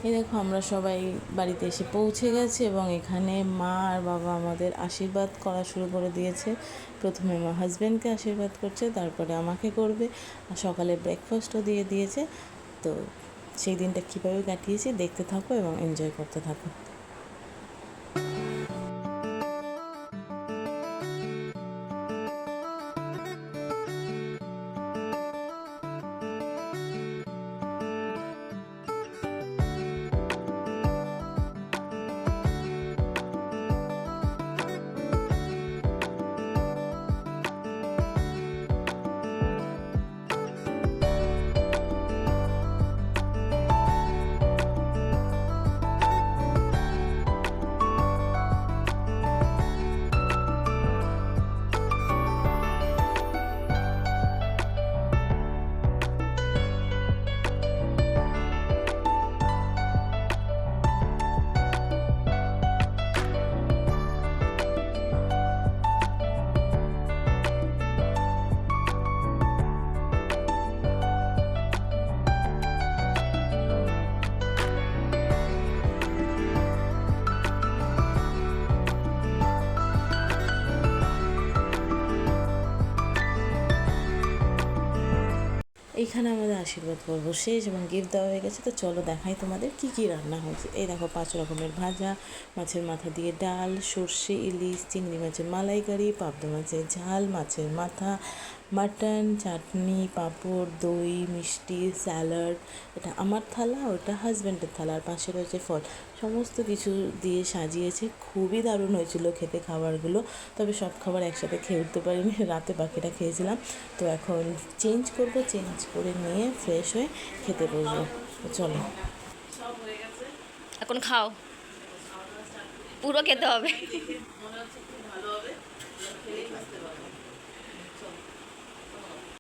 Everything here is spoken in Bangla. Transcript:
এই দেখো আমরা সবাই বাড়িতে এসে পৌঁছে গেছি এবং এখানে মা আর বাবা আমাদের আশীর্বাদ করা শুরু করে দিয়েছে। প্রথমে মা হাজব্যান্ডকে আশীর্বাদ করছে, তারপরে আমাকে করবে, আর সকালে ব্রেকফাস্টও দিয়ে দিয়েছে। তো সেই দিনটা কীভাবে কাটিয়েছি দেখতে থাকো এবং এনজয় করতে থাকো। এইখানে আমাদের আশীর্বাদ পর্ব শেষ এবং গিফট দেওয়া হয়ে গেছে। তো চলো দেখাই তোমাদের কি কি রান্না হয়েছে। এই দেখো 5 রকমের ভাজা, মাছের মাথা দিয়ে ডাল, সর্ষে ইলিশ, চিংড়ি মাছের মালাইকারি, পাবদা মাছের ঝাল, মাছের মাথা, মাটন, চাটনি, পাঁপড়, দই, মিষ্টি, স্যালাড। এটা আমার থালা, ওটা হাজব্যান্ডের থালা, আর পাশে রয়েছে ফল। সমস্ত কিছু দিয়ে সাজিয়েছে। খুবই দারুণ হয়েছিল খেতে খাবারগুলো। তবে সব খাবার একসাথে খেয়ে উঠতে পারিনি, রাতে বাকিটা খেয়েছিলাম। তো এখন চেঞ্জ করব, চেঞ্জ করে নিয়ে ফ্রেশ হয়ে খেতে বসবো। চলো এখন খাও, পুরো খেতে হবে।